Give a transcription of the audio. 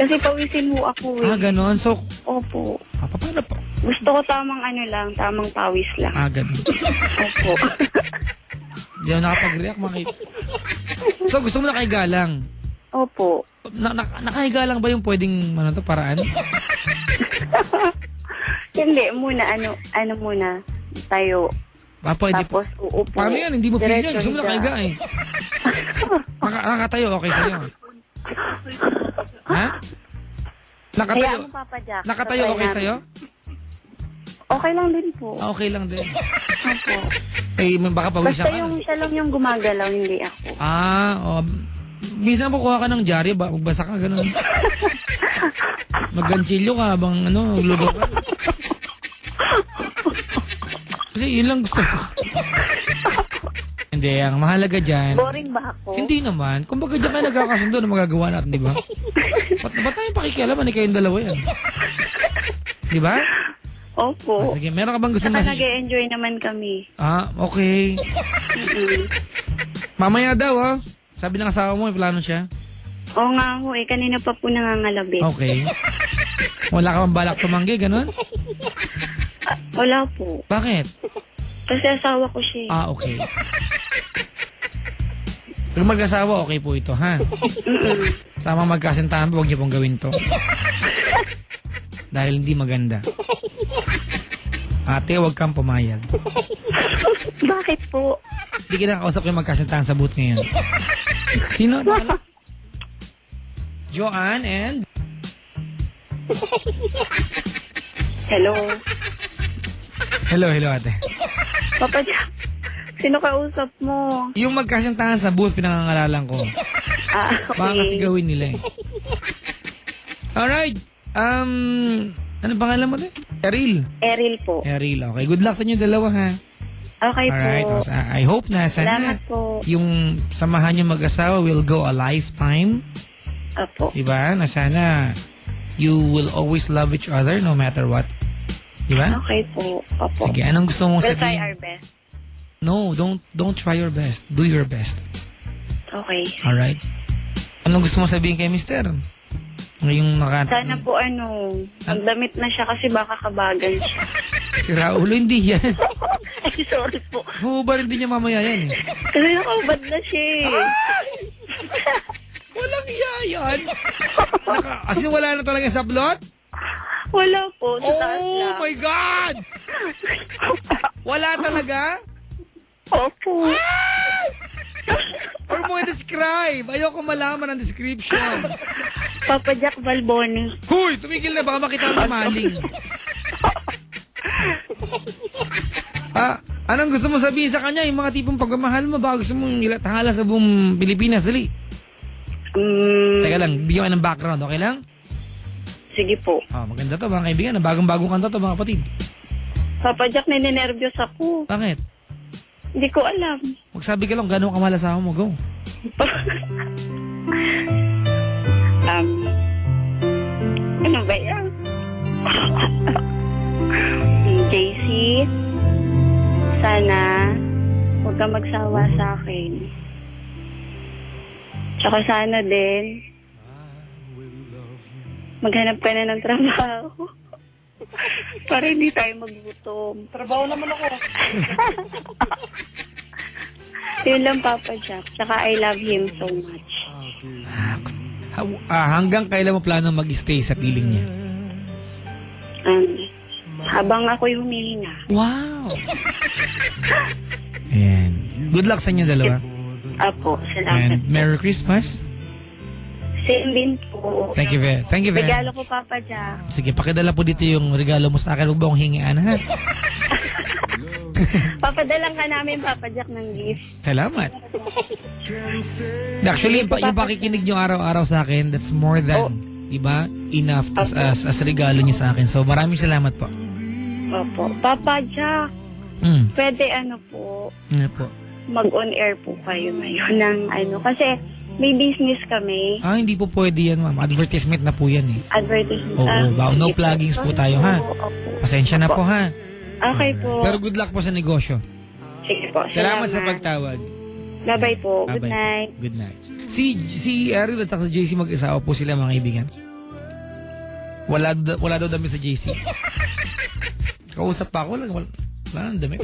Kasi pawisin mo ako eh. Ganon. So, Opo. paano pa? Gusto ko tamang tamang pawis lang. Ganon. Opo. Hindi ako nakapag-react, makit. So, gusto mo nakahiga lang? Opo. Nakahiga lang ba yung pwedeng, paraan? Hindi, muna, muna, tayo. Pwede Tapos, uupo. Paano yan? Hindi mo feel yan. Gusto mo Diretso nakahiga eh. Nakatayo, okay sa'yo. Ha? Nakatayo? Kaya Papa Jack. Nakatayo, okay sa'yo? Okay lang din po. Okay lang din. Opo. Baka pawisan Basta ka na. siya lang yung gumagalaw, hindi ako. Minsan po kuha ka ng dyaryo, magbasa ka, gano'n. Magganchilyo ka, lugaw ka. Kasi yun lang gusto ko. Hindi, ang mahalaga dyan. Boring ba ako? Hindi naman. Kumbaga dyan kayo nagkakasundo na magagawa natin, di ba? Ba't tayong pakikialaman? Kayong dalawa yan. Di ba? Opo. Sige, meron ka bang gusto Saka nag-e-enjoy naman kami. Okay. Mamaya daw, sabi ng asawa mo, may plano siya. Oo nga ho, kanina pa po nangangalabi. Okay. Wala ka bang balak tumanggi, ganun? Wala po. Bakit? Kasi asawa ko siya. Okay. Pag mag-asawa, okay po ito, ha? Sama magkasintahan, huwag niyo pong gawin to. Dahil hindi maganda. Ate, huwag kang pumayag. Bakit po? Hindi kinakausap yung magkasintahan sa booth ngayon. Sino? Joanne and... Hello. Hello, ate. Papa Jack, sino kausap mo? Yung magkasintahan sa booth, pinangangalalan ko. Okay. Baka kasi gawin nila eh. Alright. Ano pangalan mo din? Eril po. Eril, okay. Good luck sa inyo dalawa, ha? Okay Alright. po. I hope na sana Salamat po. yung samahan nyo mag-asawa will go a lifetime. Opo. Diba? Na sana you will always love each other no matter what. Diba? Okay po. Opo. Sige, anong gusto mong We'll sabihin? try our best. No, don't try your best. Do your best. Okay. Alright. Anong gusto mong sabihin kay mister? Ngayong Sana po magdamit na siya kasi baka kabagan siya. Si Raulo, hindi yan. Ay, sorry po. Huubarin din niya mamaya yan eh. Kasi nakabad na siya eh. Walang iya yan. As in, wala na talaga sa plot? Wala po. Sa taas Oh lang. my God! Wala talaga? Opo. Or mo i-describe? Ayoko malaman ang description. Papa Jack Balboni. Huy! Tumigil na, baka makita ang maling. Anong gusto mo sabihin sa kanya? Yung mga tipong pagmamahal mo, baka gusto mong ilathala sa buong Pilipinas, dali. Teka lang, bigyan ka ng background, okay lang? Sige po. Maganda to mga kaibigan, bagong-bagong kanta to mga kapatid. Papa Jack, nininervyos ako. Bakit? Hindi ko alam. Magsabi ka lang, gano'ng kamahal asawa mo, go. Ano ba yan? JC, sana huwag ka magsawa sa akin. Tsaka sana din maghanap ka na ng trabaho para hindi tayo magutom. Trabaho naman ako. Yun lang, Papa Jack. Tsaka I love him so much. Hanggang kailan mo plano mag-stay sa piling niya? Habang ako'y humihinga. Wow! Ayan. Good luck sa inyo dalawa. Apo, salamat. And Merry Christmas. Same din po. Thank you very much. Regalo ko, Papa Jack. Sige, pakidala po dito yung regalo mo sa akin. Huwag ba akong hingian, ha? Papadalang ka namin, Papa Jack, ng gift. Salamat. Actually, yung pakikinig nyo araw-araw sa akin, that's more than, diba, enough as regalo nyo sa akin. So, maraming salamat po. Opo. Papa Jack, pwede po? mag-on-air po kayo ngayon ng kasi may business kami. Hindi po pwede yan, ma'am. Advertisement na po yan eh. Advertisement. Oo, no pluggings po tayo, ha? Pasensya na po, ha? Okay po. Pero good luck po sa negosyo. Sige po. Salamat sa pagtawag. Bye-bye po. Bye-bye. Good night. Good night. Si Ariel at si JC mag-isawa po sila, mga kaibigan. Wala daw dami sa JC. Kausap pa ako, wala nang dami.